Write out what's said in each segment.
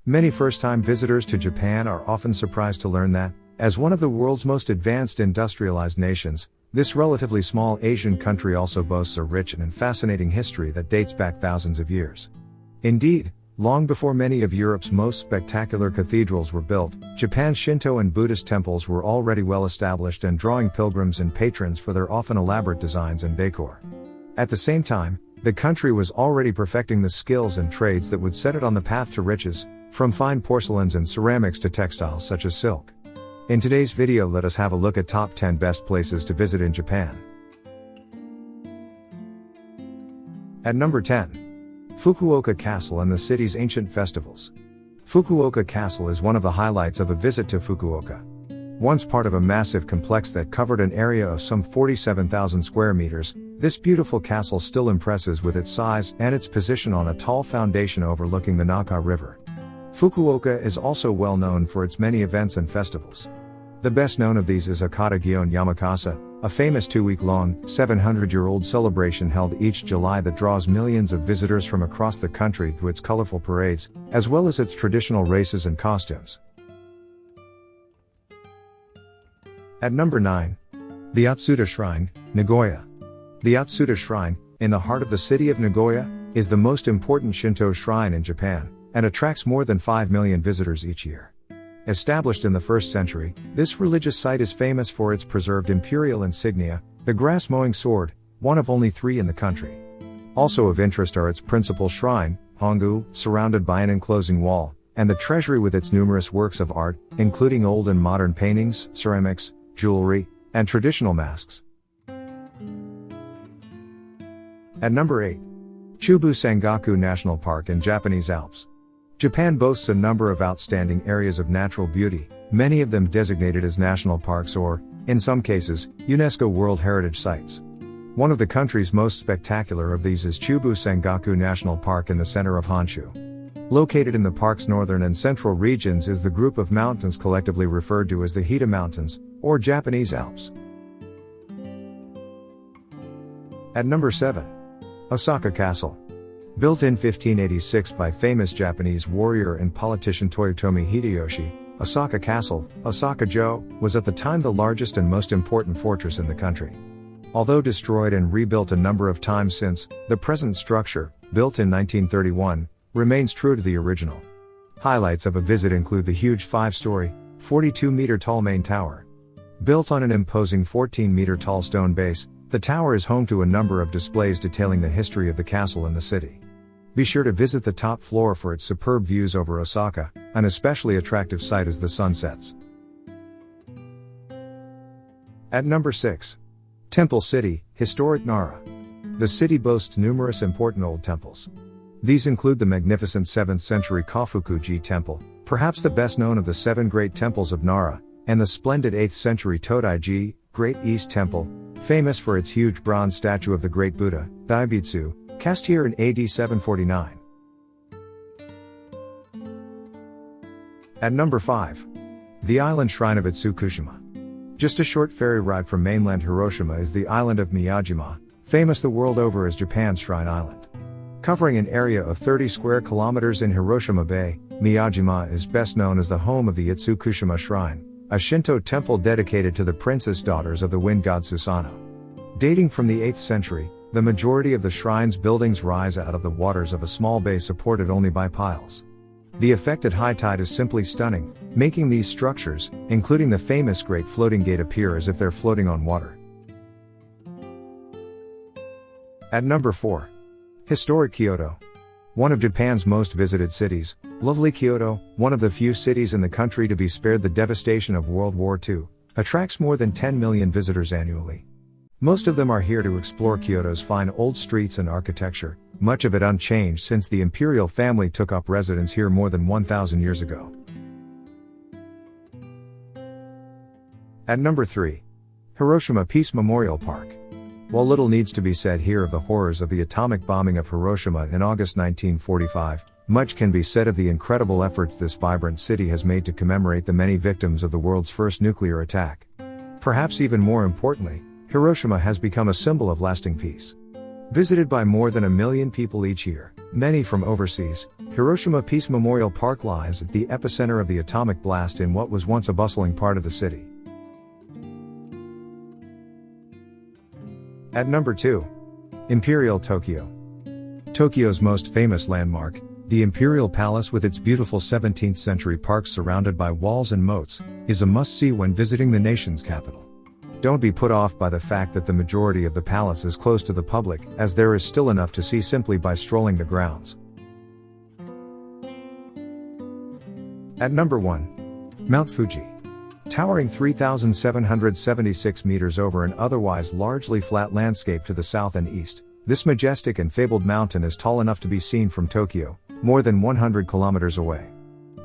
Many first-time visitors to Japan are often surprised to learn that, as one of the world's most advanced industrialized nations, this relatively small Asian country also boasts a rich and fascinating history that dates back thousands of years. Indeed, long before many of Europe's most spectacular cathedrals were built, Japan's Shinto and Buddhist temples were already well established and drawing pilgrims and patrons for their often elaborate designs and decor. At the same time, the country was already perfecting the skills and trades that would set it on the path to riches, from fine porcelains and ceramics to textiles such as silk. In today's video, let us have a look at top 10 best places to visit in Japan. At number 10. Fukuoka Castle and the city's ancient festivals. Fukuoka Castle is one of the highlights of a visit to Fukuoka. Once part of a massive complex that covered an area of some 47,000 square meters, this beautiful castle still impresses with its size and its position on a tall foundation overlooking the Naka River. Fukuoka is also well known for its many events and festivals. The best known of these is Akata Gion Yamakasa, a famous 2-week-long, 700-year-old celebration held each July that draws millions of visitors from across the country to its colorful parades, as well as its traditional races and costumes. At number 9. The ATSUTA Shrine, Nagoya. The ATSUTA Shrine, in the heart of the city of Nagoya, is the most important Shinto shrine in Japan, and attracts more than 5 million visitors each year. Established in the 1st century, this religious site is famous for its preserved imperial insignia, the grass-mowing sword, one of only 3 in the country. Also of interest are its principal shrine, Hongu, surrounded by an enclosing wall, and the treasury with its numerous works of art, including old and modern paintings, ceramics, jewelry, and traditional masks. At number 8. Chubu Sangaku National Park in Japanese Alps. Japan boasts a number of outstanding areas of natural beauty, many of them designated as national parks or, in some cases, UNESCO World Heritage Sites. One of the country's most spectacular of these is Chubu Sangaku National Park in the center of Honshu. Located in the park's northern and central regions is the group of mountains collectively referred to as the Hida Mountains, or Japanese Alps. At number 7. Osaka Castle. Built in 1586 by famous Japanese warrior and politician Toyotomi Hideyoshi, Osaka Castle, Osaka-jo, was at the time the largest and most important fortress in the country. Although destroyed and rebuilt a number of times since, the present structure, built in 1931, remains true to the original. Highlights of a visit include the huge 5-story, 42-meter-tall main tower. Built on an imposing 14-meter-tall stone base, the tower is home to a number of displays detailing the history of the castle and the city. Be sure to visit the top floor for its superb views over Osaka. An especially attractive sight is the sunsets. At number 6. Temple City, historic Nara. The city boasts numerous important old temples. These include the magnificent 7th century Kofukuji Temple, perhaps the best known of the 7 great temples of Nara, and the splendid 8th century Todaiji, Great East Temple, famous for its huge bronze statue of the Great Buddha, Daibitsu, cast here in AD 749. At number 5. The island shrine of Itsukushima. Just a short ferry ride from mainland Hiroshima is the island of Miyajima, famous the world over as Japan's Shrine Island. Covering an area of 30 square kilometers in Hiroshima Bay, Miyajima is best known as the home of the Itsukushima Shrine, a Shinto temple dedicated to the princess daughters of the wind god Susanoo. Dating from the 8th century, the majority of the shrine's buildings rise out of the waters of a small bay supported only by piles. The effect at high tide is simply stunning, making these structures, including the famous Great Floating Gate, appear as if they're floating on water. At number 4. Historic Kyoto. One of Japan's most visited cities, lovely Kyoto, one of the few cities in the country to be spared the devastation of World War II, attracts more than 10 million visitors annually. Most of them are here to explore Kyoto's fine old streets and architecture, much of it unchanged since the imperial family took up residence here more than 1,000 years ago. At number 3. Hiroshima Peace Memorial Park. While little needs to be said here of the horrors of the atomic bombing of Hiroshima in August 1945, much can be said of the incredible efforts this vibrant city has made to commemorate the many victims of the world's first nuclear attack. Perhaps even more importantly, Hiroshima has become a symbol of lasting peace. Visited by more than 1 million people each year, Many from overseas. Hiroshima Peace Memorial Park lies at the epicenter of the atomic blast in what was once a bustling part of the city. At number 2. Imperial Tokyo. Tokyo's most famous landmark, the Imperial Palace with its beautiful 17th century parks surrounded by walls and moats, is a must-see when visiting the nation's capital. Don't be put off by the fact that the majority of the palace is closed to the public, as there is still enough to see simply by strolling the grounds. At number 1. Mount Fuji. Towering 3,776 meters over an otherwise largely flat landscape to the south and east, this majestic and fabled mountain is tall enough to be seen from Tokyo, more than 100 kilometers away.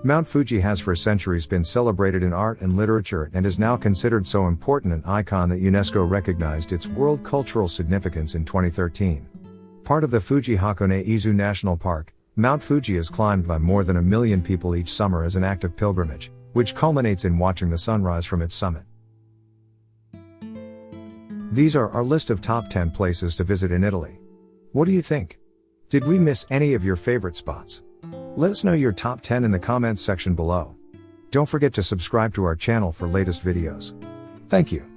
Mount Fuji has for centuries been celebrated in art and literature and is now considered so important an icon that UNESCO recognized its world cultural significance in 2013. Part of the Fuji Hakone-Izu National Park, Mount Fuji is climbed by more than 1 million people each summer as an act of pilgrimage, which culminates in watching the sunrise from its summit. These are our list of top 10 places to visit in Italy. What do you think? Did we miss any of your favorite spots? Let us know your top 10 in the comments section below. Don't forget to subscribe to our channel for latest videos. Thank you.